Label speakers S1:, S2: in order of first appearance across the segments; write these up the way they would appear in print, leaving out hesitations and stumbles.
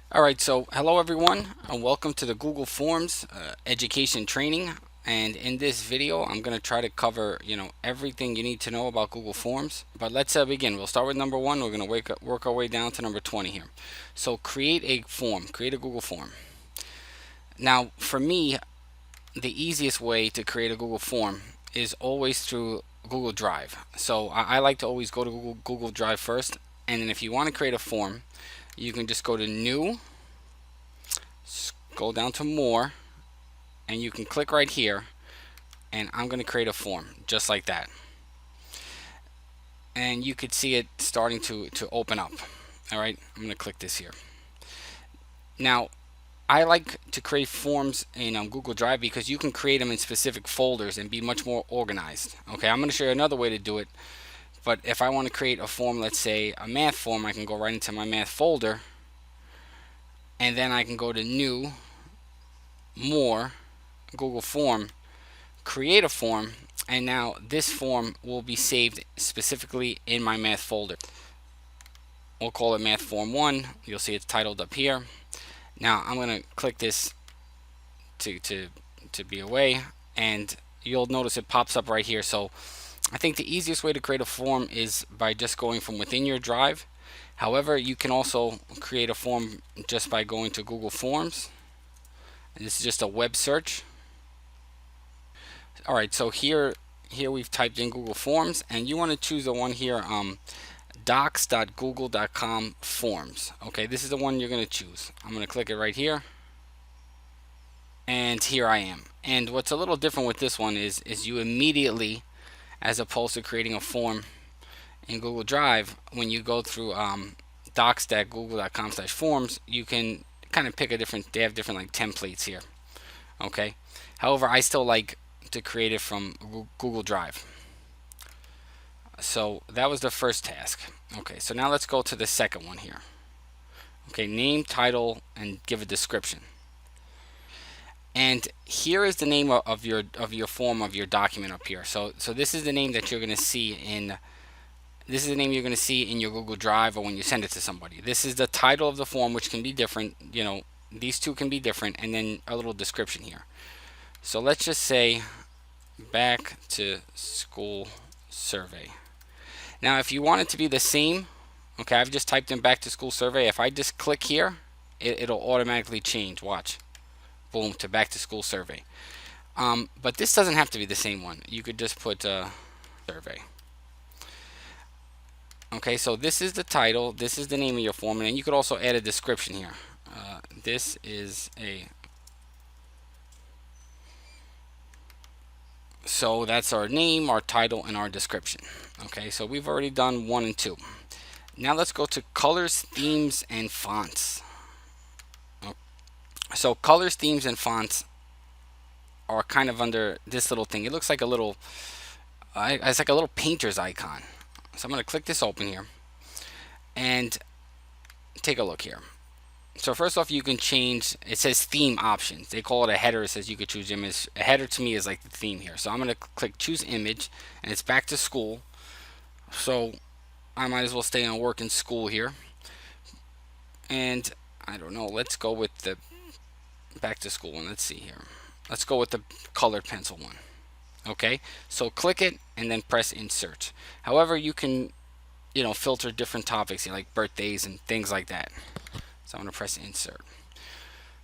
S1: Alright, so hello everyone and welcome to the Google Forms education training. And in this video I'm going to try to cover everything you need to know about Google Forms. But let's begin. We'll start with number 1. We're going to work our way down to number 20 here. So create a form, create a Google form. Now for me, the easiest way to create a Google form is always through Google Drive. So I like to always go to Google Drive first, and then if you want to create a form, you can just go to New, scroll down to More, and you can click right here, and I'm going to create a form just like that. And you could see it starting to open up. Alright, I'm going to click this here. Now, I like to create forms in Google Drive because you can create them in specific folders and be much more organized. Okay, I'm going to show you another way to do it. But if I want to create a form, let's say a math form, I can go right into my math folder, and then I can go to New, More, Google Form, create a form, and now this form will be saved specifically in my math folder. We'll call it Math Form 1. You'll see it's titled up here. Now I'm going to click this to be away, and you'll notice it pops up right here. So I think the easiest way to create a form is by just going from within your drive. However, you can also create a form just by going to Google Forms. And this is just a web search. Alright, so here we've typed in Google Forms, and you want to choose the one here, docs.google.com forms. Okay, this is the one you're going to choose. I'm going to click it right here, and here I am. And what's a little different with this one is you immediately, as opposed to creating a form in Google Drive, when you go through docs.google.com/forms, you can kind of pick a different, they have different like templates here. Okay, however, I still like to create it from Google Drive. So that was the first task. Okay, so now let's go to the second one here. Okay, name, title, and give a description. And here is the name of your form, of your document up here. So this is the name that you're going to see in your Google Drive or when you send it to somebody. This is the title of the form, which can be different. These two can be different, and then a little description here. So let's just say back to school survey. Now if you want it to be the same, okay, I've just typed in back to school survey. If I just click here, it'll automatically change. Watch. Boom, to back to school survey. But this doesn't have to be the same one. You could just put survey. Okay, so this is the title, this is the name of your form, and then you could also add a description here. This is a... So that's our name, our title, and our description. Okay, so we've already done 1 and 2. Now let's go to colors, themes, and fonts. So colors, themes, and fonts are kind of under this little thing. It looks like a little, it's like a little painter's icon. So I'm going to click this open here and take a look here. So first off, you can change, it says theme options. They call it a header. It says you could choose image. A header to me is like the theme here. So I'm going to click choose image, and it's back to school. So I might as well stay on work in school here. And I don't know, let's go with the back to school one. Let's see here. Let's go with the colored pencil one. Okay, so click it and then press insert. However, you can filter different topics, like birthdays and things like that. So I'm going to press insert.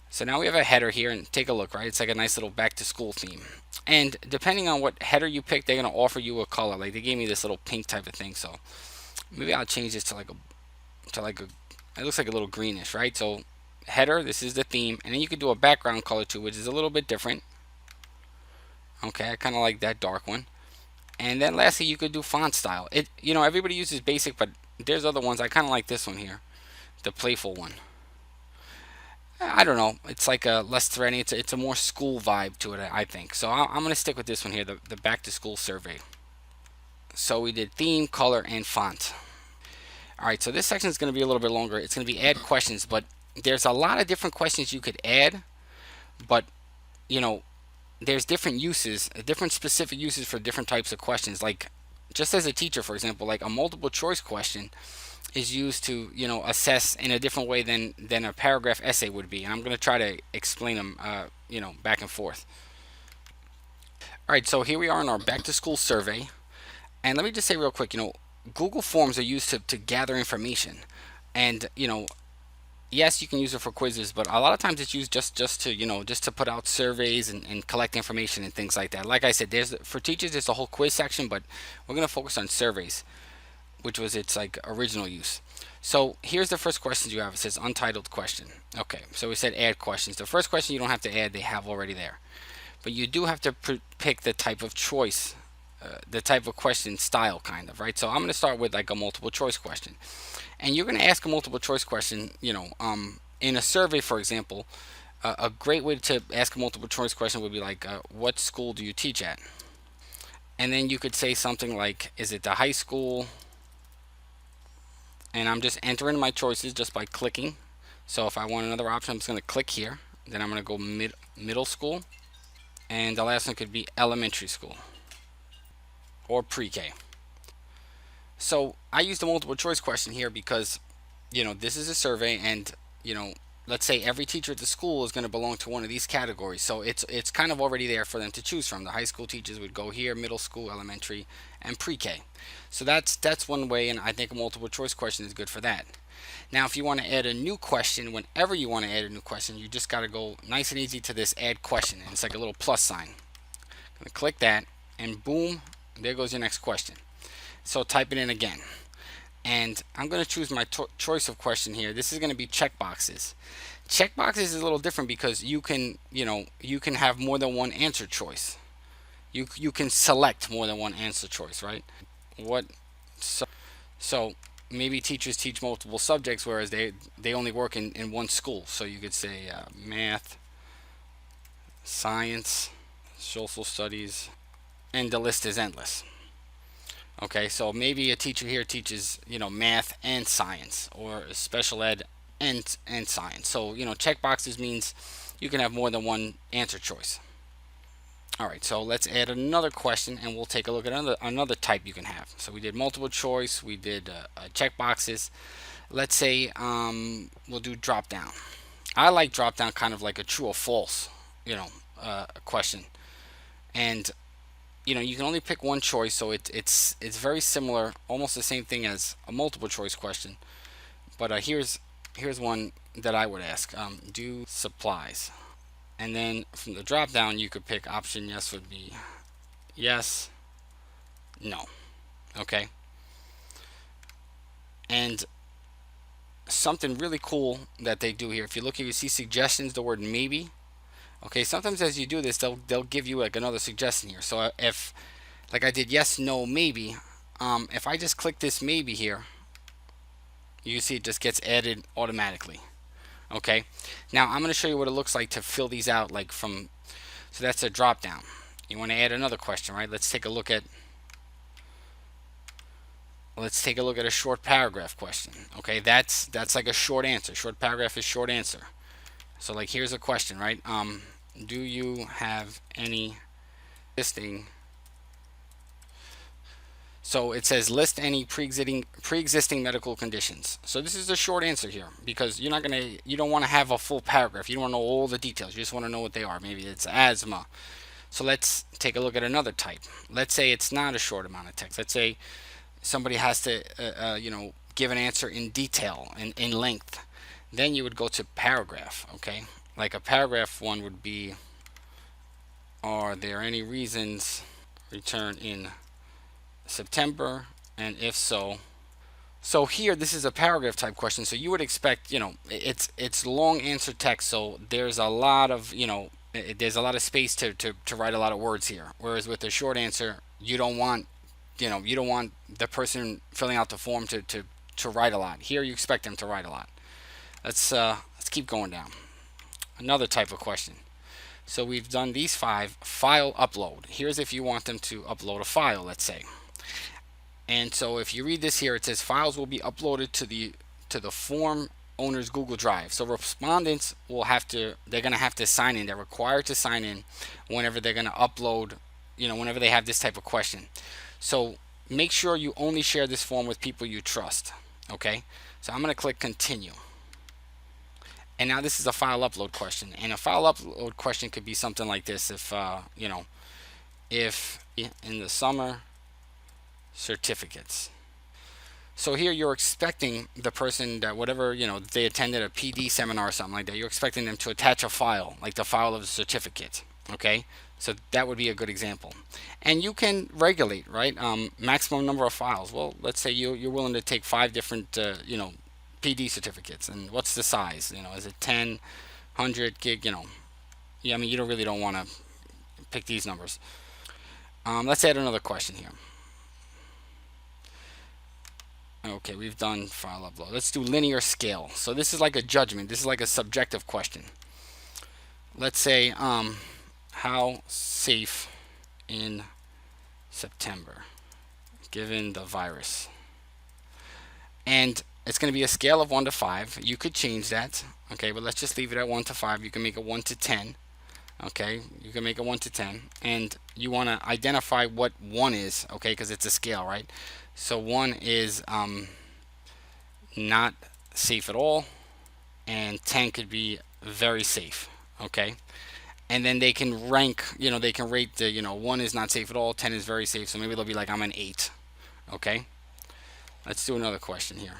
S1: So now we have a header here, and take a look, right? It's like a nice little back to school theme. And depending on what header you pick, they're going to offer you a color. Like they gave me this little pink type of thing, so maybe I'll change this to like a it looks like a little greenish, right? So header, this is the theme, and then you could do a background color too, which is a little bit different. Okay, I kind of like that dark one. And then lastly, you could do font style. Everybody uses basic, but there's other ones. I kind of like this one here, the playful one. I don't know. It's like a less threatening. It's a more school vibe to it, I think. So I'm going to stick with this one here, the back to school survey. So we did theme, color, and font. Alright, so this section is going to be a little bit longer. It's going to be add questions, but there's a lot of different questions you could add. But, there's different uses, different specific uses for different types of questions. Like, just as a teacher, for example, like a multiple choice question, is used to, assess in a different way than a paragraph essay would be. And I'm going to try to explain them, back and forth. All right, so here we are in our back to school survey. And let me just say real quick, Google Forms are used to gather information. And, yes, you can use it for quizzes, but a lot of times it's used just to, just to put out surveys and collect information and things like that. Like I said, for teachers, there's a whole quiz section, but we're going to focus on surveys, which was its like original use. So here's the first question you have. It says untitled question. Okay, so we said add questions. The first question you don't have to add, they have already there. But you do have to pick the type of choice, the type of question style, kind of, right? So I'm going to start with like a multiple choice question. And you're going to ask a multiple choice question, in a survey, for example. A great way to ask a multiple choice question would be like, what school do you teach at? And then you could say something like, is it the high school? And I'm just entering my choices just by clicking. So if I want another option, I'm just going to click here. Then I'm going to go middle school. And the last one could be elementary school or pre-K. So I used the multiple choice question here because, this is a survey, and, let's say every teacher at the school is going to belong to one of these categories. So it's kind of already there for them to choose from. The high school teachers would go here, middle school, elementary, and pre-K. So that's one way, and I think a multiple choice question is good for that. Now, if you want to add a new question, whenever you want to add a new question, you just got to go nice and easy to this add question, and it's like a little plus sign. I'm going to click that, and boom, there goes your next question. So type it in again. And I'm going to choose my choice of question here. This is going to be checkboxes. Checkboxes is a little different because you can have more than one answer choice. You can select more than one answer choice, right? What so maybe teachers teach multiple subjects, whereas they only work in one school. So you could say math, science, social studies, and the list is endless. Okay, so maybe a teacher here teaches, math and science, or special ed and science. So, checkboxes means you can have more than one answer choice. All right, so let's add another question, and we'll take a look at another type you can have. So we did multiple choice, we did checkboxes. Let's say we'll do drop down. I like drop down kind of like a true or false, question, and you can only pick one choice, so it's very similar, almost the same thing as a multiple choice question. But here's one that I would ask: do supplies? And then from the drop down, you could pick option yes would be yes, no. Okay. And something really cool that they do here, if you look here, you see suggestions, the word maybe. Okay, sometimes as you do this, they'll give you like another suggestion here. So if, like I did yes, no, maybe, if I just click this maybe here, you see it just gets added automatically. Okay, now I'm going to show you what it looks like to fill these out, so that's a drop down. You want to add another question, right? Let's take a look at a short paragraph question. Okay, that's like a short answer. Short paragraph is short answer. So like here's a question, right? Do you have any existing? So it says list any pre-existing medical conditions. So this is a short answer here because you don't want to have a full paragraph. You don't want to know all the details. You just want to know what they are. Maybe it's asthma. So let's take a look at another type. Let's say it's not a short amount of text. Let's say somebody has to give an answer in detail and in length. Then you would go to paragraph. Okay, like a paragraph one would be, are there any reasons return in September, and if so? So here this is a paragraph type question, so you would expect, it's long answer text, so there's a lot of space to write a lot of words here, whereas with the short answer you don't want the person filling out the form to write a lot. Here you expect them to write a lot. Let's keep going down. Another type of question. So we've done these 5. File upload. Here's if you want them to upload a file, let's say. And so if you read this here, it says files will be uploaded to the form owner's Google Drive. So respondents they're going to have to sign in. They're required to sign in whenever they're going to upload, whenever they have this type of question. So make sure you only share this form with people you trust. Okay, so I'm going to click continue. And now this is a file upload question, and a file upload question could be something like this: if if in the summer certificates. So here you're expecting the person that whatever they attended a PD seminar or something like that. You're expecting them to attach a file, like the file of the certificate. Okay, so that would be a good example. And you can regulate, right? Maximum number of files. Well, let's say you're willing to take 5 different PD certificates, and what's the size? Is it 10, 100 gig? Yeah, I mean, you don't want to pick these numbers. Let's add another question here. Okay, we've done file upload. Let's do linear scale. So this is like a judgment. This is like a subjective question. Let's say, how safe in September, given the virus? And it's going to be a scale of 1 to 5. You could change that. Okay, but let's just leave it at 1 to 5. You can make it 1 to 10. Okay, you can make it 1 to 10. And you want to identify what 1 is, okay, because it's a scale, right? So 1 is not safe at all, and 10 could be very safe. Okay, and then they can rank, they can rate the 1 is not safe at all, 10 is very safe. So maybe they'll be like, I'm an 8. Okay, let's do another question here.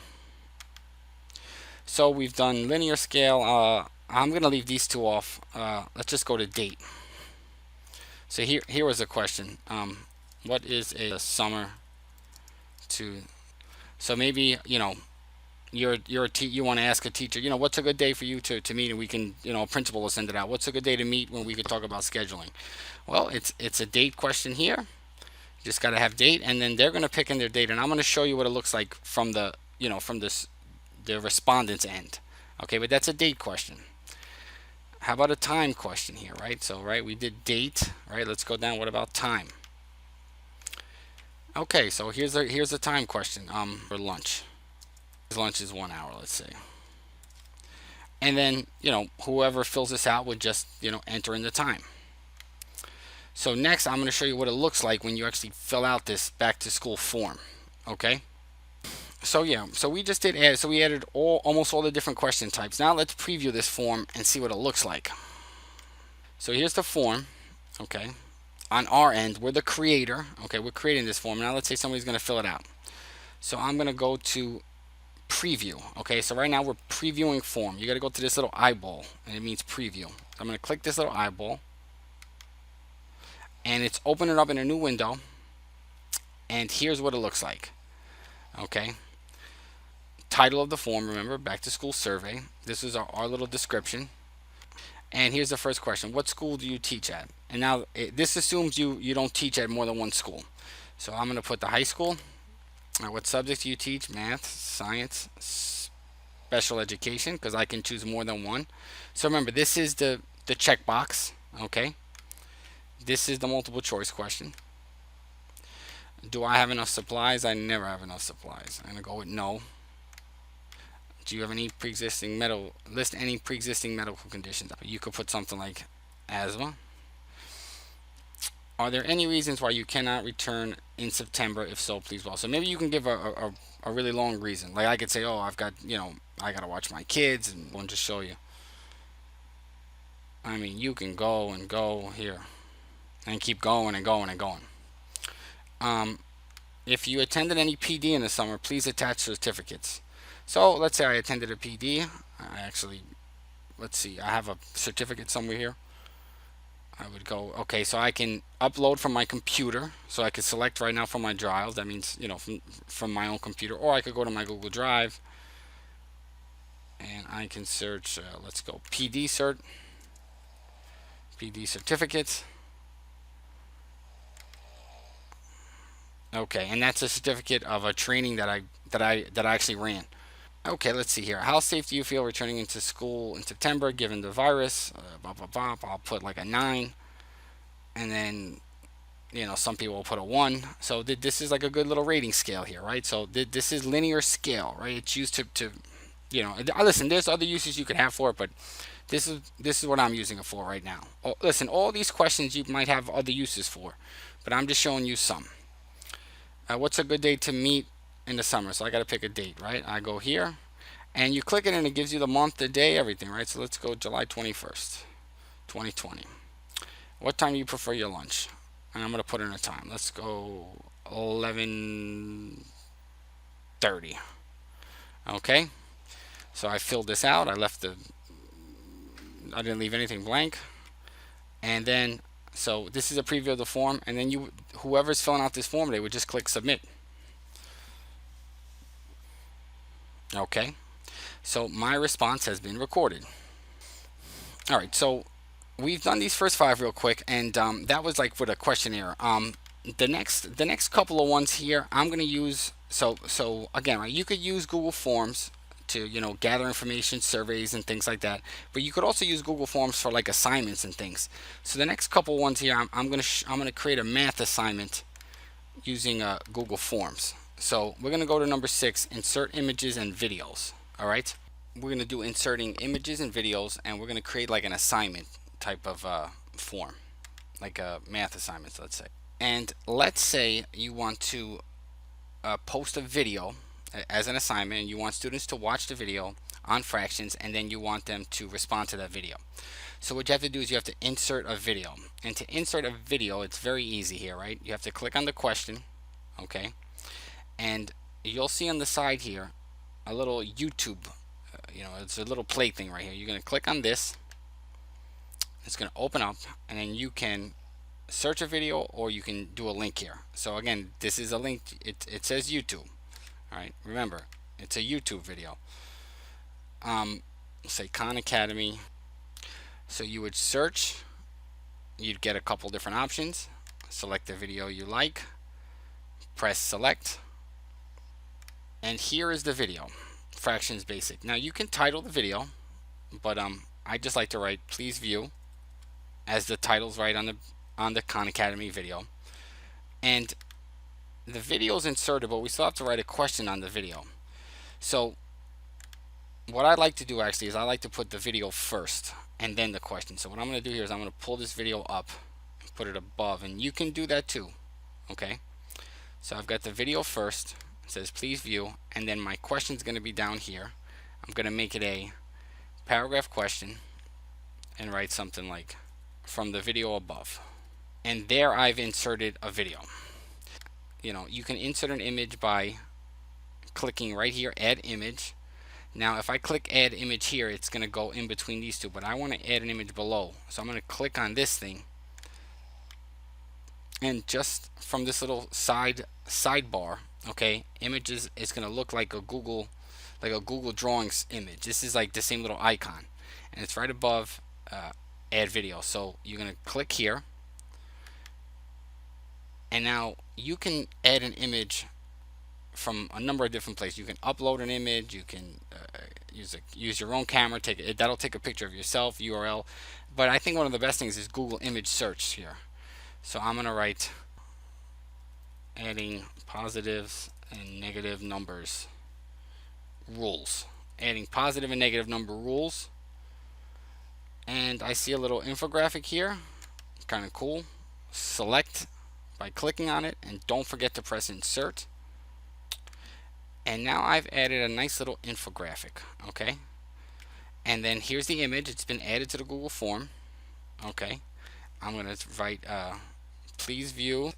S1: So we've done linear scale. I'm going to leave these two off. Let's just go to date. So here was a question. What is a summer to? So maybe you want to ask a teacher, what's a good day for you to meet, and we can, a principal will send it out. What's a good day to meet when we could talk about scheduling? Well, it's a date question here. You just got to have date, and then they're going to pick in their date, and I'm going to show you what it looks like from the the respondent's end. Okay, but that's a date question. How about a time question here, right? So, right, we did date, right? Let's go down. What about time? Okay, so here's a time question. For lunch. Lunch is 1 hour, let's say. And then, whoever fills this out would just, enter in the time. So next, I'm going to show you what it looks like when you actually fill out this back to school form. Okay. So yeah, so we just did add. So we added almost all the different question types. Now let's preview this form and see what it looks like. So here's the form. Okay. On our end, we're the creator. Okay, we're creating this form. Now let's say somebody's going to fill it out. So I'm going to go to preview. Okay, so right now we're previewing form. You got to go to this little eyeball, and it means preview. I'm going to click this little eyeball, and it's opening up in a new window. And here's what it looks like. Okay, title of the form, remember, back to school survey. This is our little description. And here's the first question: what school do you teach at? And now this assumes you don't teach at more than one school. So I'm going to put the high school. What subjects do you teach? Math, science, special education, because I can choose more than one. So remember, this is the checkbox. Okay, this is the multiple choice question. Do I have enough supplies? I never have enough supplies. I'm going to go with no. Do you have any pre-existing medical? List any pre-existing medical conditions. You could put something like asthma. Are there any reasons why you cannot return in September? If so, please well. So maybe you can give a really long reason. Like I could say, oh, I've got, I got to watch my kids, and I'll just show you. I mean, you can go and go here and keep going and going and going. If you attended any PD in the summer, please attach certificates. So let's say I attended a PD. Let's see, I have a certificate somewhere here. I would go, okay, so I can upload from my computer. So I could select right now from my drive. That means, from my own computer. Or I could go to my Google Drive, and I can search, let's go PD cert, PD certificates. Okay, and that's a certificate of a training that I actually ran. Okay, let's see here. How safe do you feel returning into school in September given the virus? Blah blah blah. I'll put like a 9, and then some people will put a 1. So this is like a good little rating scale here, right? So this is linear scale, right? It's used to listen. There's other uses you could have for it, but this is what I'm using it for right now. Listen, all these questions you might have other uses for, but I'm just showing you some. What's a good day to meet in the summer. So I got to pick a date, right? I go here and you click it and it gives you the month, the day, everything, right? So let's go July 21st, 2020. What time do you prefer your lunch? And I'm going to put in a time. Let's go 11:30. Okay. So I filled this out. I didn't leave anything blank. And then, so this is a preview of the form. And then whoever's filling out this form, they would just click submit. Okay. So my response has been recorded. All right. So we've done these first 5 real quick, and that was like with a questionnaire. The next couple of ones here, I'm gonna use. So again, right, you could use Google Forms to gather information, surveys, and things like that. But you could also use Google Forms for like assignments and things. So the next couple ones here, I'm gonna create a math assignment using Google Forms. So we're gonna go to number 6, insert images and videos. All right. We're gonna do inserting images and videos, and we're gonna create like an assignment type of form, like a math assignment, let's say. And let's say you want to post a video as an assignment, and you want students to watch the video on fractions, and then you want them to respond to that video. So what you have to do is you have to insert a video. And to insert a video, it's very easy here, right? You have to click on the question, okay? And you'll see on the side here a little YouTube, it's a little play thing right here. You're going to click on this. It's going to open up, and then you can search a video or you can do a link here. So again, this is a link. It says YouTube. All right, remember, it's a YouTube video. Say Khan Academy. So you would search. You'd get a couple different options. Select the video you like. Press select. And here is the video. Fractions basic. Now you can title the video, but I just like to write please view as the title's right on the Khan Academy video. And the video is inserted, but we still have to write a question on the video. So what I like to do actually is I like to put the video first and then the question. So what I'm going to do here is I'm going to pull this video up and put it above, and you can do that too. Okay. So I've got the video first. It says please view, and then my question is going to be down here. I'm going to make it a paragraph question and write something like from the video above. And there I've inserted a video. You can insert an image by clicking right here, add image. Now if I click add image here, it's going to go in between these two, but I want to add an image below. So I'm going to click on this thing, and just from this little sidebar, okay, images is going to look like a Google Drawings image. This is like the same little icon, and it's right above add video. So you're going to click here, and now you can add an image from a number of different places. You can upload an image. You can use your own camera. That'll take a picture of yourself, URL. But I think one of the best things is Google image search here. So I'm going to write adding positives and negative numbers rules. Adding positive and negative number rules. And I see a little infographic here. Kind of cool. Select by clicking on it, and don't forget to press insert. And now I've added a nice little infographic. Okay. And then here's the image. It's been added to the Google form. Okay. I'm going to write please view.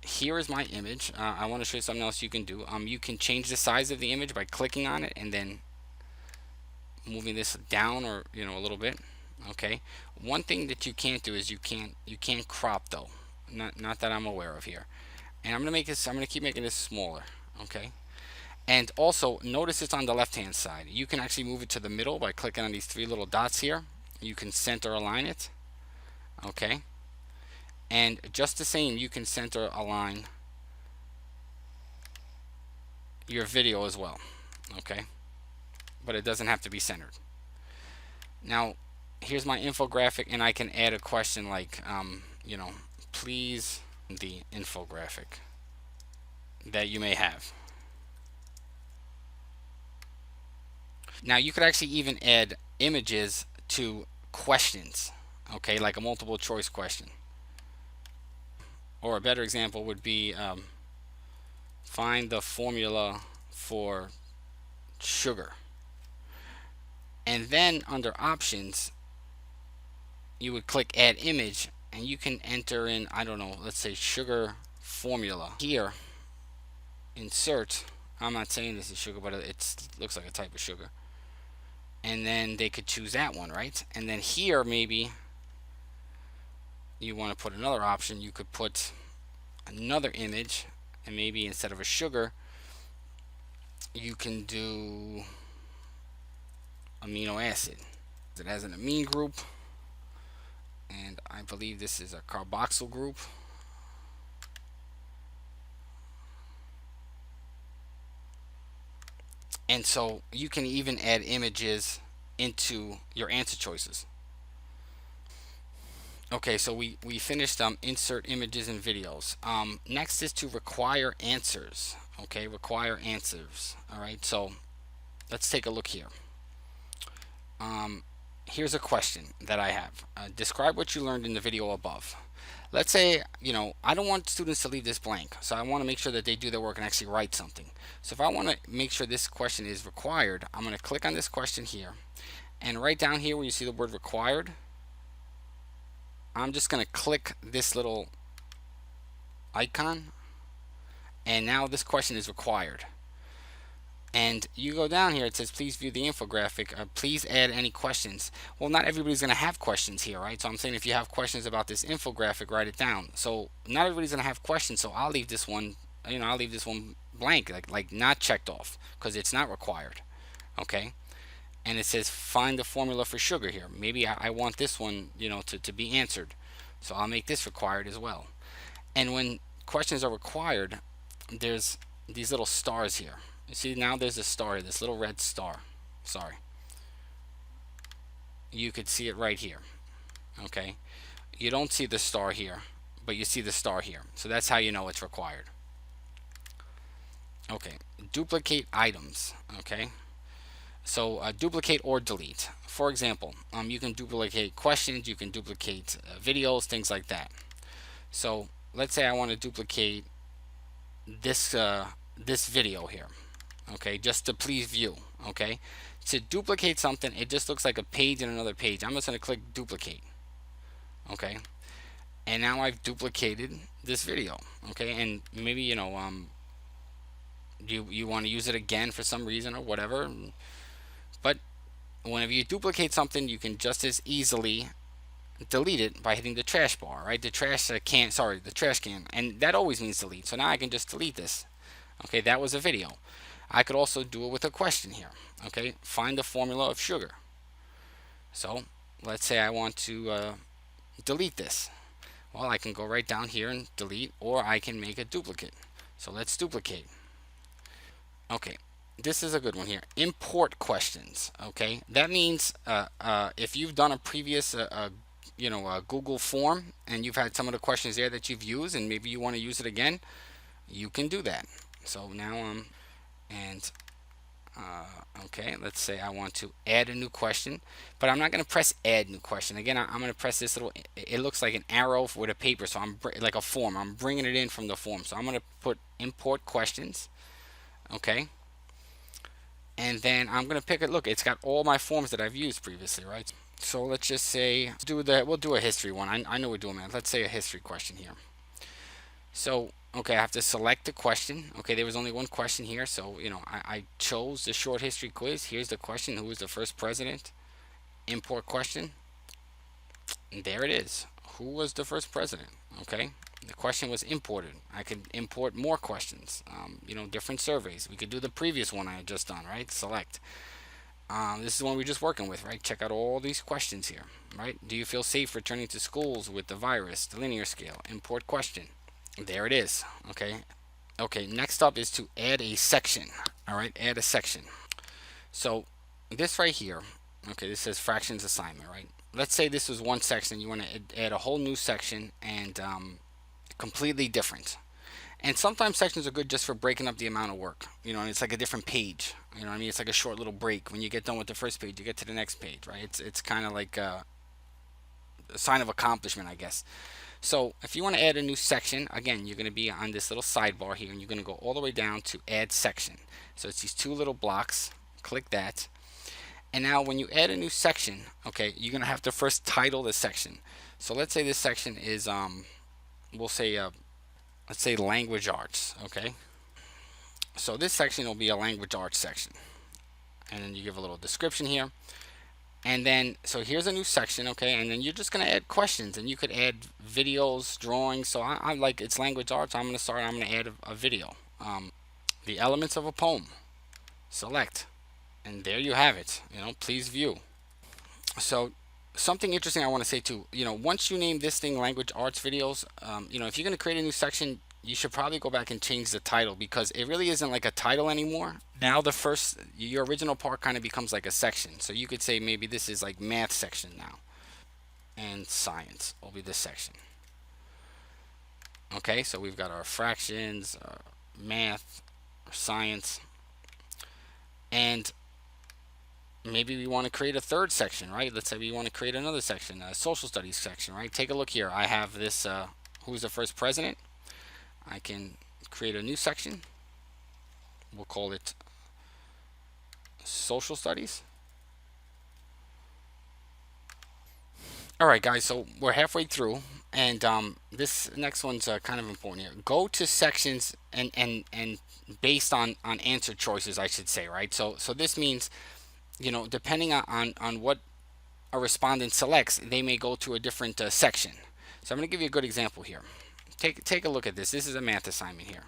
S1: Here is my image. I want to show you something else you can do. You can change the size of the image by clicking on it and then moving this down or a little bit. Okay. One thing that you can't do is you can't crop though. Not that I'm aware of here. And I'm going to keep making this smaller. Okay. And also notice it's on the left hand side. You can actually move it to the middle by clicking on these 3 little dots here. You can center align it. Okay. And just the same, you can center align your video as well. Okay. But it doesn't have to be centered. Now here's my infographic, and I can add a question like please the infographic that you may have. Now you could actually even add images to questions, okay, like a multiple choice question. Or a better example would be find the formula for sugar. And then under options, you would click add image, and you can enter in, I don't know, let's say sugar formula. Here, insert, I'm not saying this is sugar, but it looks like a type of sugar. And then they could choose that one, right? And then here, maybe you want to put another option. You could put another image, and maybe instead of a sugar, you can do amino acid. It has an amine group, and I believe this is a carboxyl group. And so you can even add images into your answer choices. Okay, so we finished insert images and videos. Next is to require answers. Okay, require answers. All right, so let's take a look here. Here's a question that I have. Describe what you learned in the video above. Let's say, I don't want students to leave this blank, so I want to make sure that they do their work and actually write something. So if I want to make sure this question is required, I'm going to click on this question here, and right down here where you see the word required, I'm just going to click this little icon, and now this question is required. And you go down here, it says please view the infographic, please add any questions. Well, not everybody's going to have questions here, right? So I'm saying if you have questions about this infographic, write it down. So not everybody's going to have questions, so I'll leave this one, I'll leave this one blank, like not checked off, because it's not required. Okay, and it says find the formula for sugar here. Maybe I want this one, to be answered, so I'll make this required as well. And when questions are required, there's these little stars here. You see, now there's a star, this little red star. Sorry. You could see it right here. Okay. You don't see the star here, but you see the star here. So that's how you know it's required. Okay. Duplicate items. Okay. So duplicate or delete. For example, you can duplicate questions, you can duplicate videos, things like that. So let's say I want to duplicate this video here. Okay, just to please view. Okay, to duplicate something, it just looks like a page and another page. I'm just going to click duplicate. Okay, and now I've duplicated this video. Okay, and maybe you want to use it again for some reason or whatever. But whenever you duplicate something, you can just as easily delete it by hitting the trash bar, right? The trash can, the trash can, and that always means delete. So now I can just delete this. Okay, that was a video. I could also do it with a question here. Okay, find the formula of sugar. So let's say I want to delete this. Well, I can go right down here and delete, or I can make a duplicate. So let's duplicate. Okay, this is a good one here. Import questions. Okay, that means if you've done a previous Google form and you've had some of the questions there that you've used, and maybe you want to use it again, you can do that. So now and okay, let's say I want to add a new question, but I'm not going to press add new question. Again, I'm going to press this little, it looks like an arrow with a paper, so I'm like a form. I'm bringing it in from the form. So I'm going to put import questions. Okay, and then I'm going to pick it. Look, it's got all my forms that I've used previously, right? So let's just say we'll do a history one. I know we're doing that. Let's say a history question here. So okay, I have to select the question. Okay, there was only one question here, so I chose the short history quiz. Here's the question: who was the first president? Import question. And there it is. Who was the first president? Okay, the question was imported. I could import more questions. Different surveys. We could do the previous one I had just done. Right? Select. This is one we're just working with, right? Check out all these questions here, right? Do you feel safe returning to schools with the virus? The linear scale. Import question. There it is. Okay. Okay, next up is to add a section. All right, add a section. So this right here, okay, this says fractions assignment, right? Let's say this is one section. You want to add a whole new section and completely different. And sometimes sections are good just for breaking up the amount of work. And it's like a different page. It's like a short little break. When you get done with the first page, you get to the next page, right? It's kind of like a sign of accomplishment, I guess. So if you want to add a new section, again, you're going to be on this little sidebar here, and you're going to go all the way down to add section. So it's these two little blocks. Click that. And now when you add a new section, okay, you're going to have to first title the section. So let's say this section is, we'll say, let's say language arts, okay? So this section will be a language arts section. And then you give a little description here. And then, so here's a new section, okay? And then you're just gonna add questions, and you could add videos, drawings. So I'm like, it's language arts. I'm gonna add a video. The elements of a poem. Select. And there you have it. Please view. So something interesting I want to say too, once you name this thing language arts videos, if you're going to create a new section, you should probably go back and change the title, because it really isn't like a title anymore. Now your original part kind of becomes like a section. So you could say maybe this is like math section now, and science will be this section. Okay, so we've got our fractions, math, science, and maybe we want to create a third section, right? Let's say we want to create another section, a social studies section, right? Take a look here. I have this, who's the first president? I can create a new section. We'll call it social studies. All right, guys, so we're halfway through, and this next one's kind of important here. Go to sections and based on answer choices, I should say, right? So this means, depending on what a respondent selects, they may go to a different section. So I'm going to give you a good example here. Take a look at this. This is a math assignment here,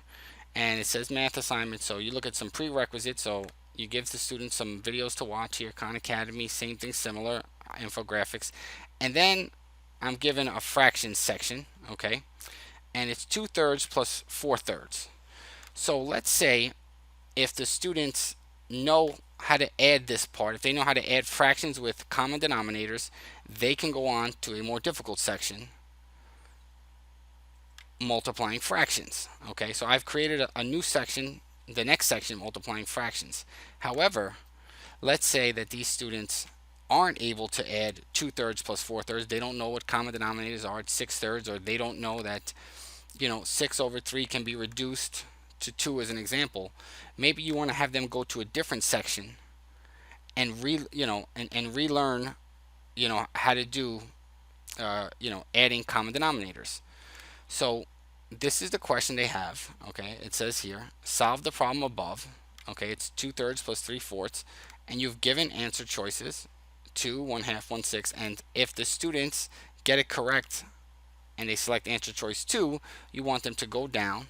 S1: and it says math assignment. So you look at some prerequisites. So you give the students some videos to watch here. Khan Academy, same thing, similar infographics, and then I'm given a fractions section, okay, and it's 2/3 plus 4/3. So let's say if the students know how to add this part, if they know how to add fractions with common denominators, they can go on to a more difficult section, multiplying fractions. Okay, so I've created a new section, the next section, multiplying fractions. However, let's say that these students aren't able to add 2/3 plus 4/3. They don't know what common denominators are at 6/3, or they don't know that 6/3 can be reduced to 2 as an example. Maybe you want to have them go to a different section and relearn how to do adding common denominators. So this is the question they have. Okay, it says here, solve the problem above. Okay, it's 2/3 plus 3/4, and you've given answer choices 2, 1/2, 1/6, and if the students get it correct and they select answer choice 2, you want them to go down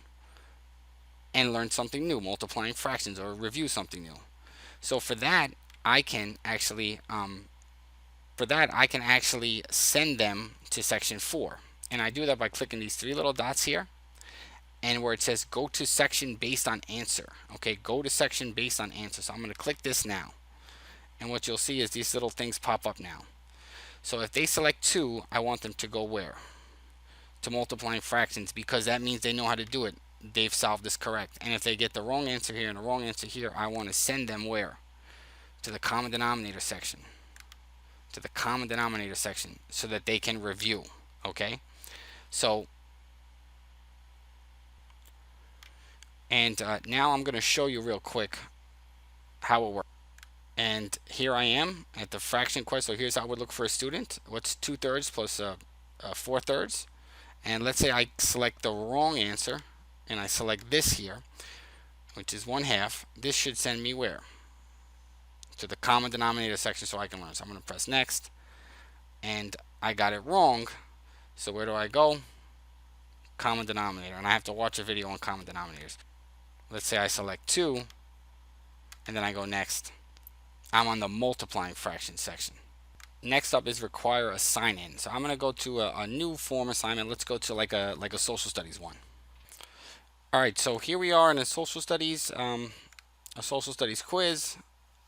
S1: and learn something new, multiplying fractions, or review something new. So for that, I can actually send them to section 4, and I do that by clicking these 3 little dots here, and where it says go to section based on answer. Okay, go to section based on answer. So I'm going to click this now, and what you'll see is these little things pop up now. So if they select 2, I want them to go where? To multiplying fractions, because that means they know how to do it. They've solved this correct. And if they get the wrong answer here and the wrong answer here, I want to send them where? To the common denominator section. To the common denominator section, so that they can review. Okay? So, and now I'm going to show you real quick how it works. And here I am at the fraction question. So here's how I would look for a student. What's 2/3 plus 4/3? And let's say I select the wrong answer, and I select this here, which is 1/2. This should send me where? To the common denominator section, so I can learn. So I'm going to press next, and I got it wrong. So where do I go? Common denominator, and I have to watch a video on common denominators. Let's say I select 2, and then I go next. I'm on the multiplying fraction section. Next up is require a sign-in. So I'm going to go to a new form assignment. Let's go to like a social studies one. All right, so here we are in a social studies quiz,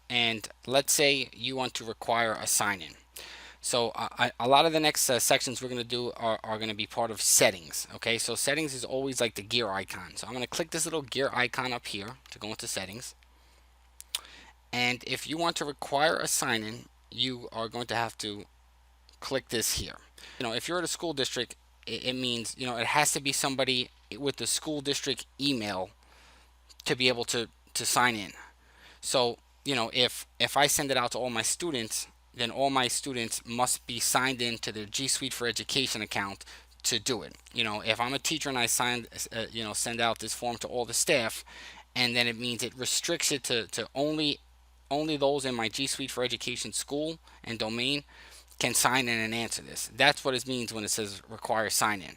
S1: and let's say you want to require a sign-in. So a lot of the next sections we're going to do are going to be part of settings. Okay, so settings is always like the gear icon. So I'm going to click this little gear icon up here to go into settings. And if you want to require a sign-in, you are going to have to click this here. If you're at a school district, it means, it has to be somebody with the school district email to be able to sign in. So, if I send it out to all my students, then all my students must be signed in to their G Suite for Education account to do it. If I'm a teacher and I send out this form to all the staff, and then it means it restricts it to only those in my G Suite for Education school and domain can sign in and answer this. That's what it means when it says require sign in.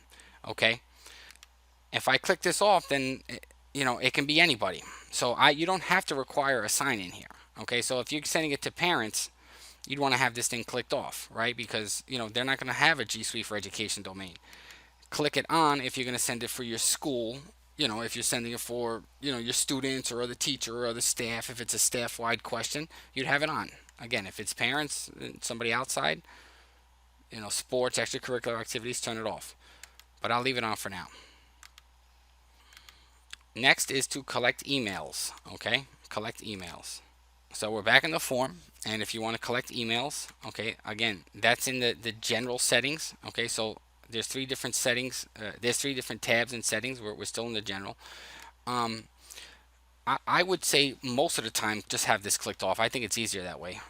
S1: Okay. If I click this off, then it can be anybody. So you don't have to require a sign in here. Okay, so if you're sending it to parents, you'd want to have this thing clicked off, right? Because they're not going to have a G Suite for Education domain. Click it on if you're going to send it for your school. If you're sending it for your students or other teacher or other staff, if it's a staff-wide question, you'd have it on. Again, if it's parents, somebody outside, sports, extracurricular activities, turn it off. But I'll leave it on for now. Next is to collect emails. Okay, collect emails. So we're back in the form, and if you want to collect emails, okay, again, that's in the general settings. Okay, so there's three different settings. There's three different tabs and settings. We're still in the general. Um, I would say most of the time just have this clicked off. I think it's easier that way.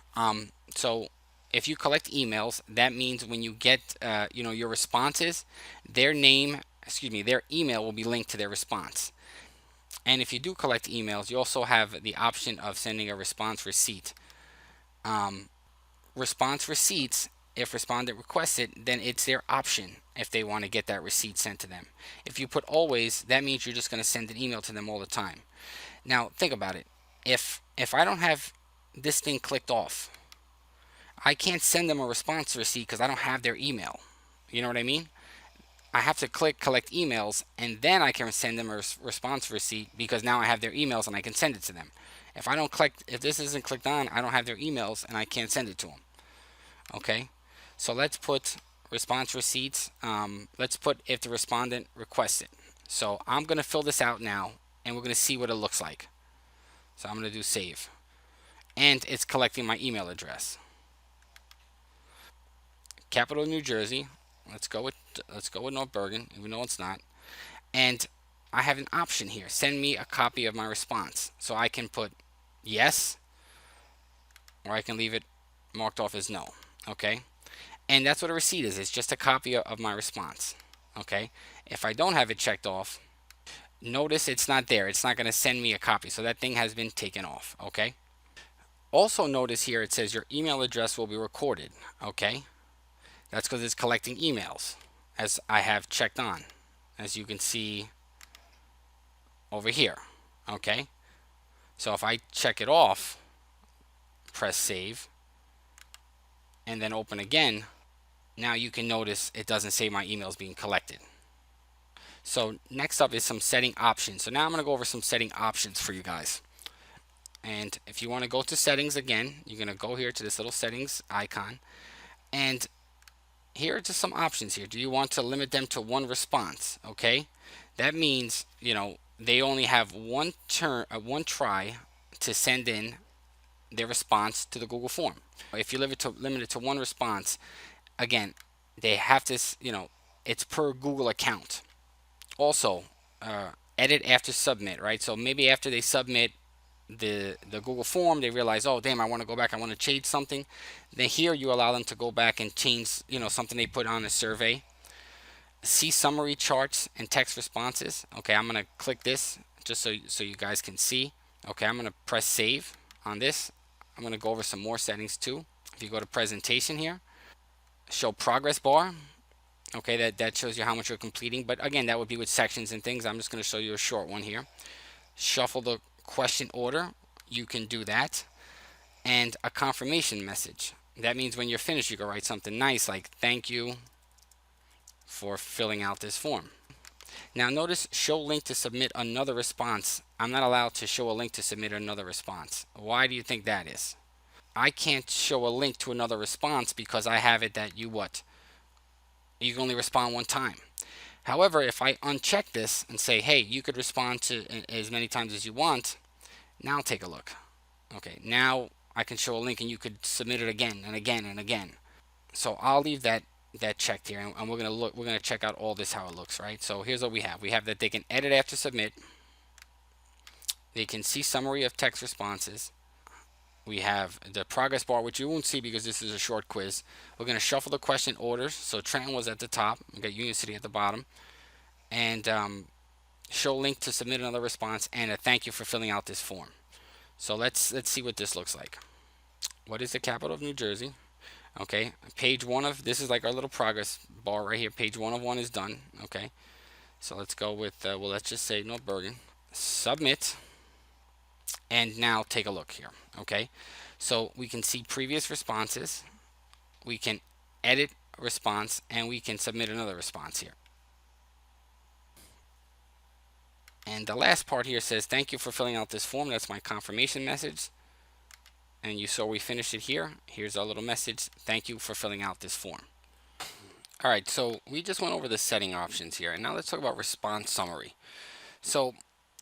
S1: So if you collect emails, that means when you get your responses, their name, excuse me, their email will be linked to their response. And if you do collect emails, you also have the option of sending a response receipt. Um, Response receipts, if respondent requests it, then it's their option if they want to get that receipt sent to them. If you put always, that means you're just going to send an email to them all the time. Now, think about it. If I don't have this thing clicked off, I can't send them a response receipt because I don't have their email. You know what I mean? I have to click collect emails and then I can send them a response receipt because now I have their emails and I can send it to them. If this isn't clicked on, I don't have their emails and I can't send it to them. Okay, so let's put response receipts. Let's put if the respondent requests it. So I'm going to fill this out now and we're going to see what it looks like. So I'm going to do save. And it's collecting my email address. Capital New Jersey. Let's go with North Bergen, even though it's not. And I have an option here. Send me a copy of my response. So I can put yes, or I can leave it marked off as no. Okay? And that's what a receipt is. It's just a copy of my response. Okay? If I don't have it checked off, notice it's not there. It's not going to send me a copy. So that thing has been taken off. Okay? Also notice here it says your email address will be recorded. Okay? That's because it's collecting emails, as I have checked on, as you can see over here. Okay? So if I check it off, press save, and then open again, now you can notice it doesn't say my email is being collected. So next up is some setting options. So now I'm going to go over some setting options for you guys. And if you want to go to settings again, you're going to go here to this little settings icon. And here are just some options here. Do you want to limit them to one response? Okay. That means, they only have one try to send in their response to the Google form. If you limit it to one response, again, they have this, it's per Google account. Also, edit after submit, right? So maybe after they submit the Google form, they realize, oh damn, I want to go back, I want to change something. Then here you allow them to go back and change, something they put on a survey. See summary charts and text responses. Okay, I'm gonna click this just so you guys can see. Okay, I'm gonna press save on this. I'm gonna go over some more settings too. If you go to presentation here, show progress bar. Okay, that shows you how much you're completing, but again, that would be with sections and things. I'm just going to show you a short one here. Shuffle the question order, you can do that. And a confirmation message. That means when you're finished, you can write something nice like thank you for filling out this form. Now notice show link to submit another response. I'm not allowed to show a link to submit another response. Why do you think that is? I can't show a link to another response because I have it that you can only respond one time. However, if I uncheck this and say, hey, you could respond to as many times as you want, now take a look. Okay, now I can show a link and you could submit it again and again and again. So I'll leave that that checked here, and we're gonna check out all this how it looks, right? So here's what we have. We have that they can edit after submit. They can see summary of text responses. We have the progress bar, which you won't see because this is a short quiz. We're going to shuffle the question orders. So Trenton was at the top. We got Union City at the bottom. And show link to submit another response and a thank you for filling out this form. So let's see what this looks like. What is the capital of New Jersey? Okay, page one of this is like our little progress bar right here. Page 1 of 1 is done. Okay, so let's go with well, let's just say North Bergen. Submit. And now take a look here. Okay, so we can see previous responses, we can edit a response, and we can submit another response here. And the last part here says thank you for filling out this form. That's my confirmation message. And you saw we finished it here. Here's our little message. Thank you for filling out this form. All right, so we just went over the setting options here, and now let's talk about response summary. So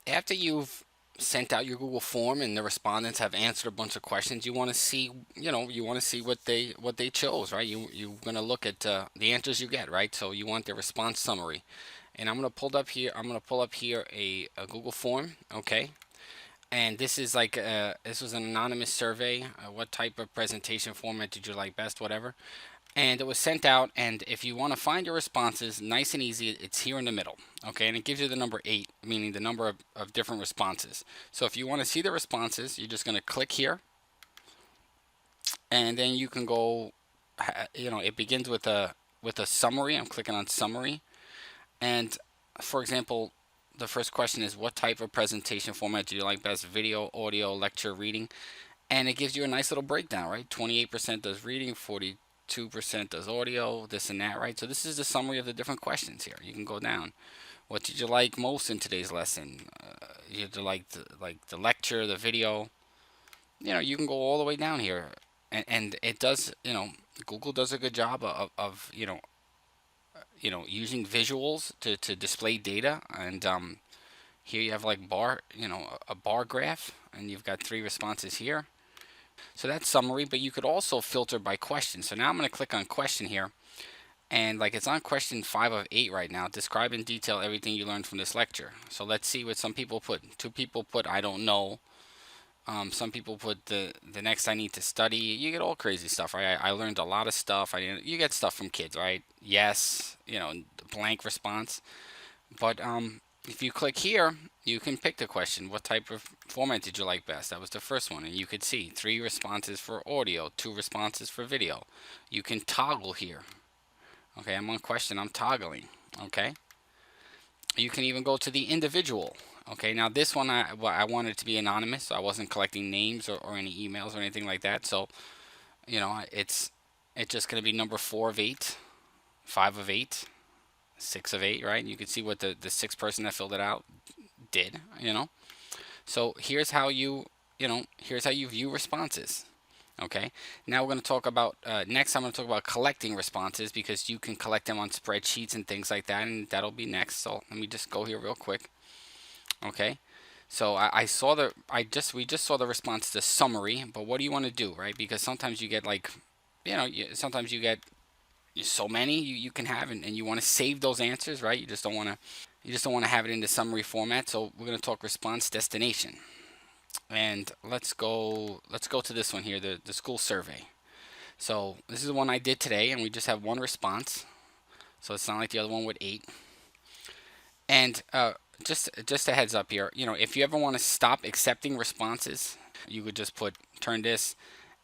S1: after you've sent out your Google form and the respondents have answered a bunch of questions, you want to see, you want to see what they chose, right? You're going to look at the answers you get, right? So you want their response summary. And I'm going to pull up here a Google form, okay? And this is like this was an anonymous survey. What type of presentation format did you like best, whatever. And it was sent out, and if you want to find your responses, nice and easy, it's here in the middle, okay? And it gives you the number 8, meaning the number of different responses. So if you want to see the responses, you're just going to click here, and then you can go, it begins with a summary. I'm clicking on summary, and for example, the first question is, what type of presentation format do you like best? Video, audio, lecture, reading? And it gives you a nice little breakdown, right? 28% does reading, 2% does audio, this and that, right? So this is the summary of the different questions here. You can go down. What did you like most in today's lesson? You like the lecture, the video. You can go all the way down here, and it does. Google does a good job of using visuals to display data. And here you have like a bar graph, and you've got 3 responses here. So that's summary, but you could also filter by question. So now I'm going to click on question here, and like it's on question 5 of 8 right now. Describe in detail everything you learned from this lecture. So let's see what some people put. 2 people put I don't know. Some people put the next I need to study. You get all crazy stuff, right? I learned a lot of stuff. You get stuff from kids, right? Yes, blank response. But if you click here, you can pick the question. What type of format did you like best? That was the first one. And you could see 3 responses for audio, 2 responses for video. You can toggle here. Okay, I'm on question. I'm toggling. Okay. You can even go to the individual. Okay, now this one I wanted it to be anonymous, so I wasn't collecting names or any emails or anything like that. So, it's just going to be number 4 of 8, 5 of 8. 6 of 8, right? You can see what the 6th person that filled it out did, So here's how you view responses. Okay. Now we're going to talk about next. I'm going to talk about collecting responses, because you can collect them on spreadsheets and things like that, and that'll be next. So let me just go here real quick. Okay. So we just saw the response to summary, but what do you want to do, right? Because sometimes you get like, sometimes you get so many you can have, and you want to save those answers, right? You just don't want to have it in the summary format. So we're going to talk response destination, and let's go to this one here, the school survey. So this is the one I did today, and we just have 1 response, so it's not like the other one with 8. And just a heads up here, if you ever want to stop accepting responses, you could just turn this,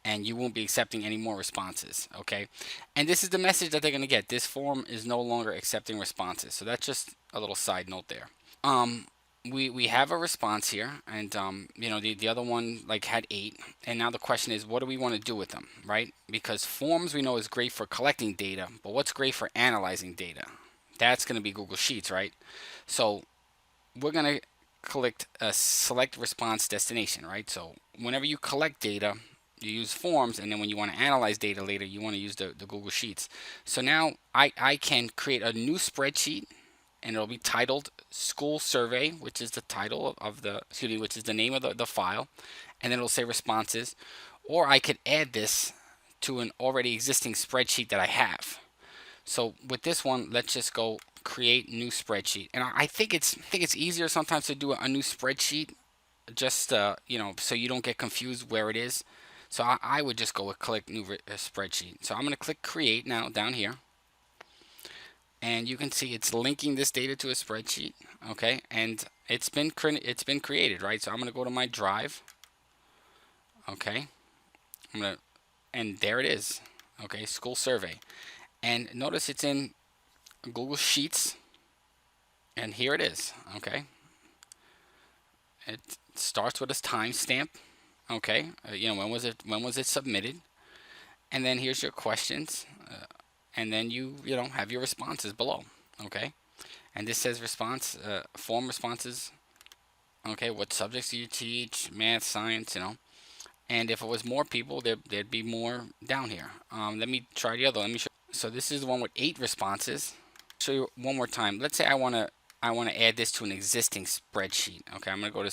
S1: and you won't be accepting any more responses, okay? And this is the message that they're going to get. This form is no longer accepting responses. So that's just a little side note there. We have a response here, and the other one had 8, and now the question is, what do we want to do with them, right? Because forms we know is great for collecting data, but what's great for analyzing data? That's going to be Google Sheets, right? So we're going to select response destination, right? So whenever you collect data, you use forms, and then when you want to analyze data later, you want to use the Google Sheets. So now I can create a new spreadsheet, and it'll be titled School Survey, which is the title of which is the name of the file, and then it'll say responses. Or I could add this to an already existing spreadsheet that I have. So with this one, let's just go create new spreadsheet. And I think it's easier sometimes to do a new spreadsheet, just so you don't get confused where it is. So I would just go with click new spreadsheet. So I'm going to click create now down here, and you can see it's linking this data to a spreadsheet. Okay, and it's been created, right? So I'm going to go to my drive. Okay, and there it is. Okay, school survey, and notice it's in Google Sheets, and here it is. Okay, it starts with a timestamp. Okay, when was it submitted, and then here's your questions, and then you have your responses below. Okay, and this says response form responses. Okay, what subjects do you teach? Math, science, and if it was more people, there'd be more down here. Let me try the other. Let me show. So this is the one with 8 responses. Show you one more time. Let's say I wanna add this to an existing spreadsheet. Okay, I'm gonna go to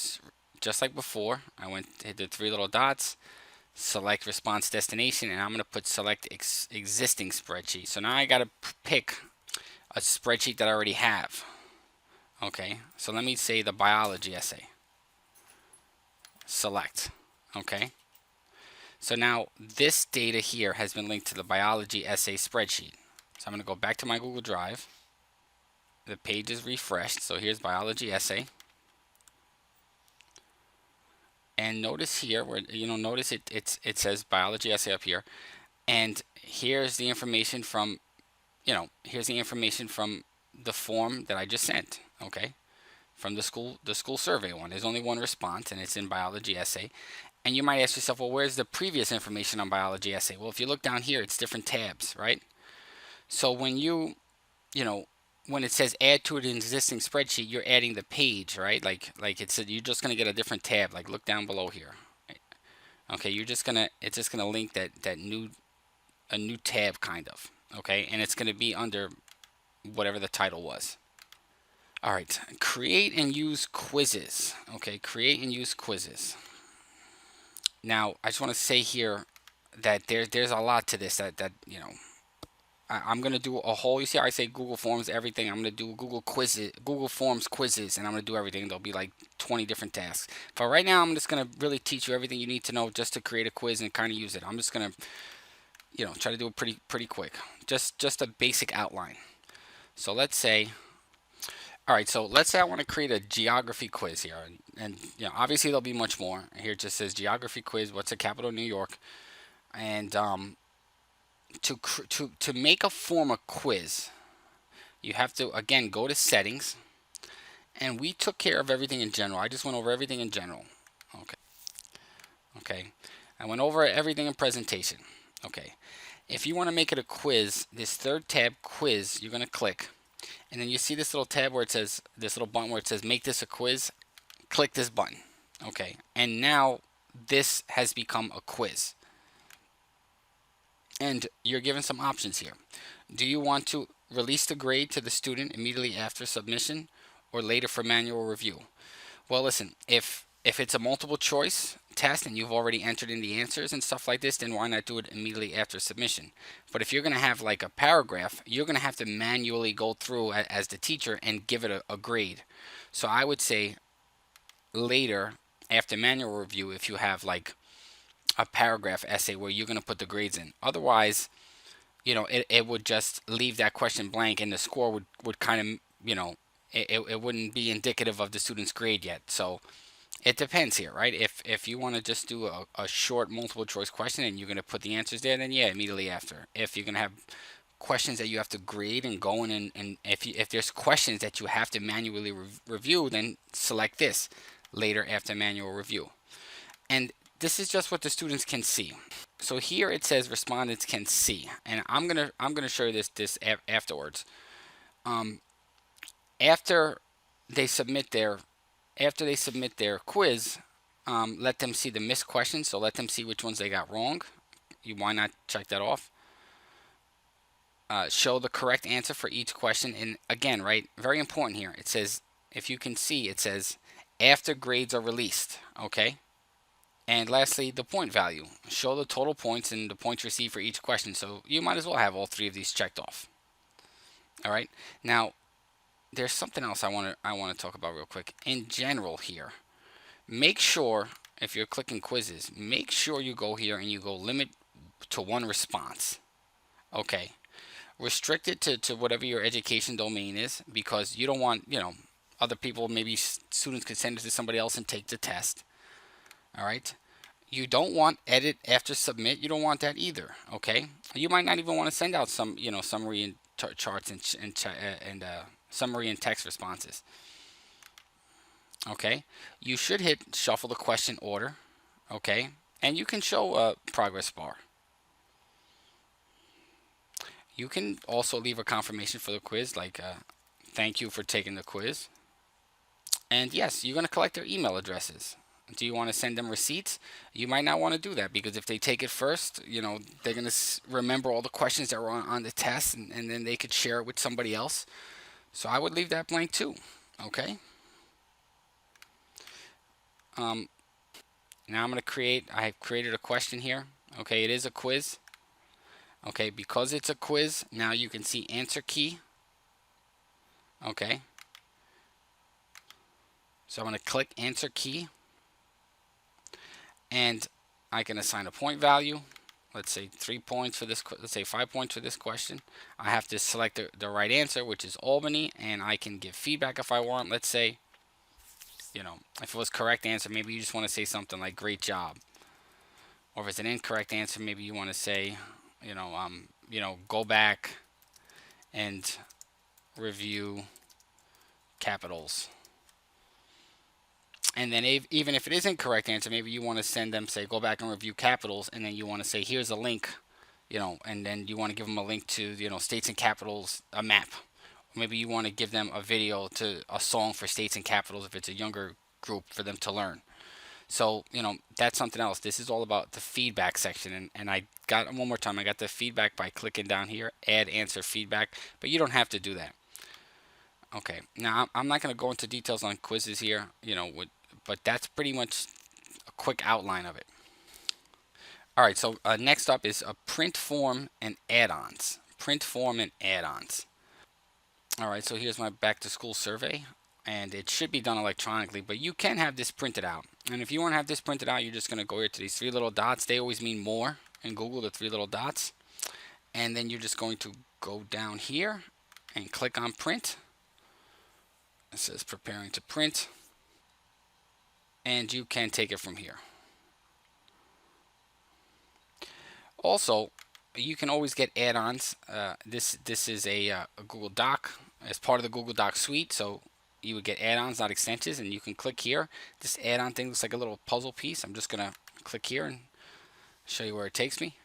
S1: just like before. I hit the 3 little dots, select response destination, and I'm gonna put select existing spreadsheet. So now I gotta pick a spreadsheet that I already have. Okay, so let me say the biology essay. Select. Okay. So now this data here has been linked to the biology essay spreadsheet. So I'm going to go back to my Google Drive. The page is refreshed. So here's biology essay. And notice here where notice it says biology essay up here. And here's the information from the form that I just sent. Okay. From the school survey one. There's only one response, and it's in biology essay. And you might ask yourself, well, where's the previous information on biology essay? Well, if you look down here, it's different tabs, right? So when when it says add to an existing spreadsheet, you're adding the page, right? Like you're just gonna get a different tab. Like look down below here. Okay, it's just gonna link a new tab kind of. Okay, and it's gonna be under whatever the title was. All right, create and use quizzes. Okay, create and use quizzes. Now, I just want to say here that there's a lot to this that I'm gonna do a whole. You see, how I say Google Forms everything. I'm gonna do Google Forms quizzes, and I'm gonna do everything. There'll be like 20 different tasks. But right now, I'm just gonna really teach you everything you need to know just to create a quiz and kind of use it. I'm just gonna try to do it pretty quick. Just a basic outline. So let's say. All right, so let's say I want to create a geography quiz here, and obviously there'll be much more. Here it just says geography quiz. What's the capital of New York? And to make a form a quiz, you have to again go to settings, and we took care of everything in general. I just went over everything in general. Okay. I went over everything in presentation. Okay. If you want to make it a quiz, this third tab, quiz, you're going to click. And then you see this little tab where it says, this little button where it says make this a quiz. Click this button. Okay. And now this has become a quiz. And you're given some options here. Do you want to release the grade to the student immediately after submission or later for manual review? Well, listen, if it's a multiple choice test and you've already entered in the answers and stuff like this, then why not do it immediately after submission? But if you're going to have like a paragraph, you're going to have to manually go through as the teacher and give it a grade. So I would say later after manual review if you have like a paragraph essay where you're going to put the grades in. Otherwise, it would just leave that question blank, and the score would kind of, it wouldn't be indicative of the student's grade yet. So it depends here, right? If you want to just do a short multiple choice question and you're going to put the answers there, then yeah, immediately after. If you're going to have questions that you have to grade and go in, and if there's questions that you have to manually review, then select this later after manual review. And this is just what the students can see. So here it says respondents can see, and I'm gonna show you this afterwards. After they submit their quiz, let them see the missed questions. So let them see which ones they got wrong. Why not check that off? Show the correct answer for each question, and again, right, very important here. It says, if you can see, it says after grades are released. Okay. And lastly, the point value. Show the total points and the points received for each question. So you might as well have all 3 of these checked off. All right. Now, there's something else I want to talk about real quick. In general here, make sure if you're clicking quizzes, make sure you go here and you go limit to one response. Okay. Restrict it to whatever your education domain is, because you don't want, other people, maybe students could send it to somebody else and take the test. All right. You don't want edit after submit. You don't want that either. Okay. You might not even want to send out some, summary and charts and summary and text responses. Okay. You should hit shuffle the question order. Okay. And you can show a progress bar. You can also leave a confirmation for the quiz, like thank you for taking the quiz. And yes, you're going to collect their email addresses. Do you want to send them receipts? You might not want to do that, because if they take it first, they're going to remember all the questions that were on the test, and then they could share it with somebody else. So I would leave that blank too. Okay. Um, Now I'm going to I've created a question here. Okay, it is a quiz. Okay, because it's a quiz, now you can see answer key. Okay. So I'm going to click answer key, and I can assign a point value. Let's say 3 points for this. Let's say 5 points for this question. I have to select the right answer, which is Albany, and I can give feedback if I want. Let's say, if it was correct answer, maybe you just want to say something like "great job," or if it's an incorrect answer, maybe you want to say, go back and review capitals. And then even if it isn't correct answer, maybe you want to send them, say, go back and review capitals, and then you want to say, here's a link, and then you want to give them a link to, states and capitals, a map. Or maybe you want to give them a video to a song for states and capitals if it's a younger group for them to learn. So, that's something else. This is all about the feedback section. And I got, one more time, I got the feedback by clicking down here, add answer feedback, but you don't have to do that. Okay, now I'm not going to go into details on quizzes here, but that's pretty much a quick outline of it. All right, so next up is a print form and add-ons. Print form and add-ons. All right, so here's my back to school survey, and it should be done electronically, but you can have this printed out. And if you want to have this printed out, you're just going to go here to these 3 little dots. They always mean more in Google, the 3 little dots. And then you're just going to go down here and click on print. It says preparing to print, and you can take it from here. Also, you can always get add-ons. This is a Google Doc as part of the Google Doc suite, so you would get add-ons, not extensions, and you can click here. This add-on thing looks like a little puzzle piece. I'm just gonna click here and show you where it takes me.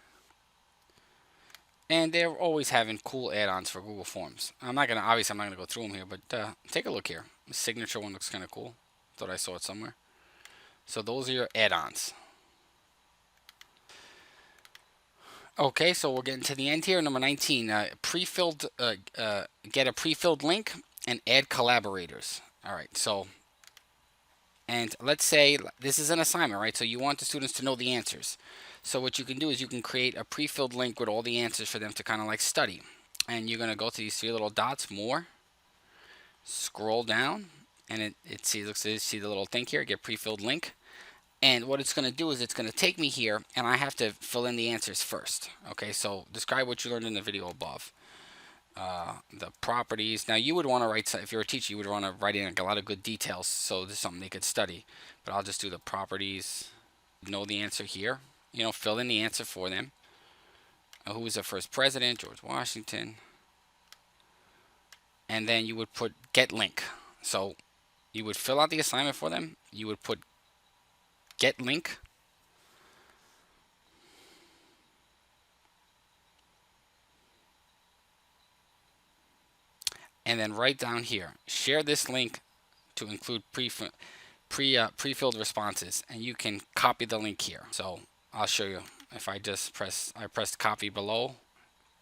S1: And they're always having cool add-ons for Google Forms. Obviously I'm not gonna go through them here, but take a look here. The signature one looks kind of cool. Thought I saw it somewhere. So those are your add-ons. Okay, so we're getting to the end here. Number 19, get a prefilled link and add collaborators. All right, so, and let's say this is an assignment, right? So you want the students to know the answers. So what you can do is you can create a prefilled link with all the answers for them to kind of like study. And you're going to go to these 3 little dots, more, scroll down, and see the little thing here, get prefilled link. And what it's going to do is it's going to take me here, and I have to fill in the answers first. Okay, so describe what you learned in the video above. The properties. Now you would want to write, if you're a teacher, you would want to write in a lot of good details, so this is something they could study. But I'll just do the properties. Know the answer here. Fill in the answer for them. Who was the first president? George Washington. And then you would put get link. So you would fill out the assignment for them. You would put get link. And then right down here, share this link to include pre-filled responses, and you can copy the link here. So I'll show you. If I just press copy below,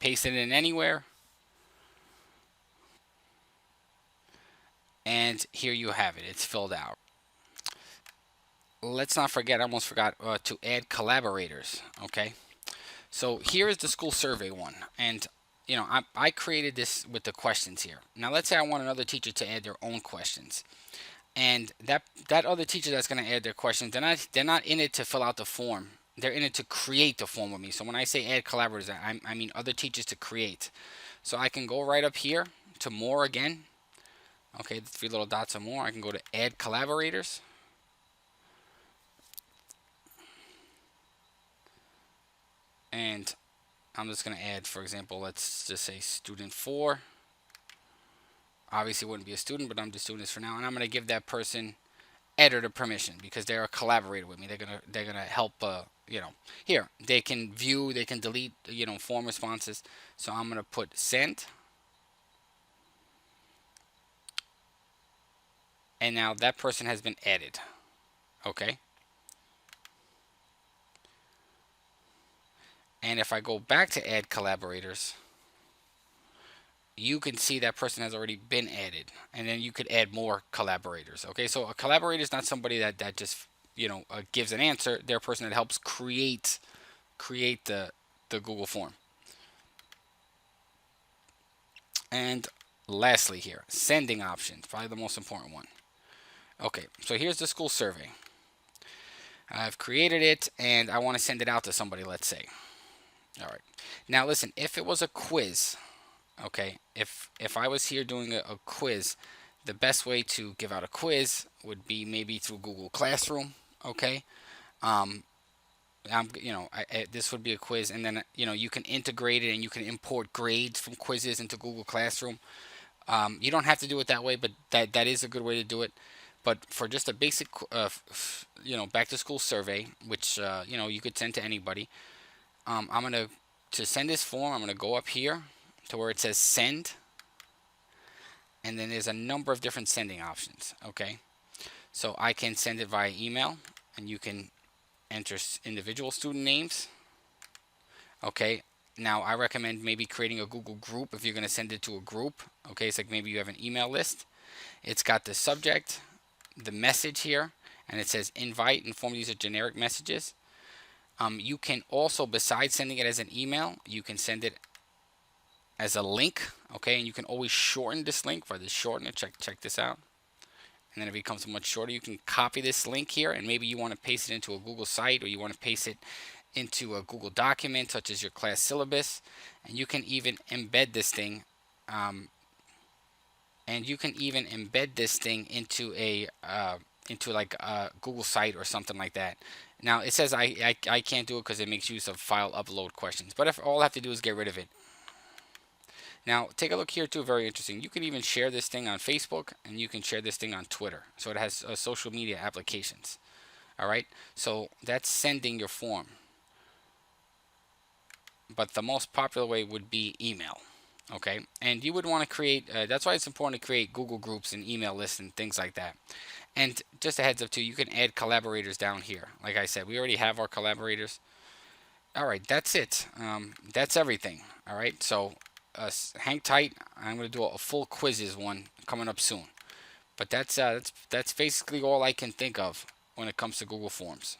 S1: paste it in anywhere, and here you have it. It's filled out. Let's not forget, I almost forgot to add collaborators. Okay, so here is the school survey one, and I created this with the questions here. Now let's say I want another teacher to add their own questions, and that other teacher that's going to add their questions, they're not in it to fill out the form. They're in it to create the form with me. So when I say add collaborators, I mean other teachers to create. So I can go right up here to more again. Okay, the three little dots or more. I can go to add collaborators. And I'm just going to add, for example, let's just say student 4. Obviously, it wouldn't be a student, but I'm just doing this for now. And I'm going to give that person editor permission because they're a collaborator with me. They're gonna help. Here they can view, they can delete, form responses. So I'm going to put send. And now that person has been added. Okay. And if I go back to add collaborators, you can see that person has already been added, and then you could add more collaborators. Okay, so a collaborator is not somebody that just gives an answer. They're a person that helps create the Google form. And lastly here, sending options, probably the most important one. Okay, so here's the school survey. I've created it and I want to send it out to somebody, let's say. All right, now listen, if it was a quiz, okay, if I was here doing a quiz, the best way to give out a quiz would be maybe through Google Classroom. Okay, this would be a quiz, and then you can integrate it and you can import grades from quizzes into Google Classroom. You don't have to do it that way, but that is a good way to do it. But for just a basic back to school survey, which you could send to anybody, I'm gonna to send this form. I'm gonna go up here to where it says send, and then there's a number of different sending options. Okay, so I can send it via email, and you can enter individual student names. Okay, now I recommend maybe creating a Google group if you're going to send it to a group. Okay, it's like maybe you have an email list. It's got the subject, the message here, and it says invite. Inform these are generic messages. You can also, besides sending it as an email, you can send it as a link. Okay, and you can always shorten this link. By the shorten it, check this out. And then it becomes much shorter. You can copy this link here, and maybe you want to paste it into a Google site, or you want to paste it into a Google document such as your class syllabus, and you can even embed this thing into like a Google site or something like that. Now it says I can't do it because it makes use of file upload questions, but if all I have to do is get rid of it. Now take a look here too, very interesting. You can even share this thing on Facebook, and you can share this thing on Twitter, so it has social media applications. All right, so that's sending your form. But the most popular way would be email. Okay, and you would want to create, that's why it's important to create Google groups and email lists and things like that. And just a heads up too, you can add collaborators down here. Like I said, we already have our collaborators. All right, that's it. That's everything. All right, so hang tight. I'm going to do a full quizzes one coming up soon. But that's basically all I can think of when it comes to Google Forms.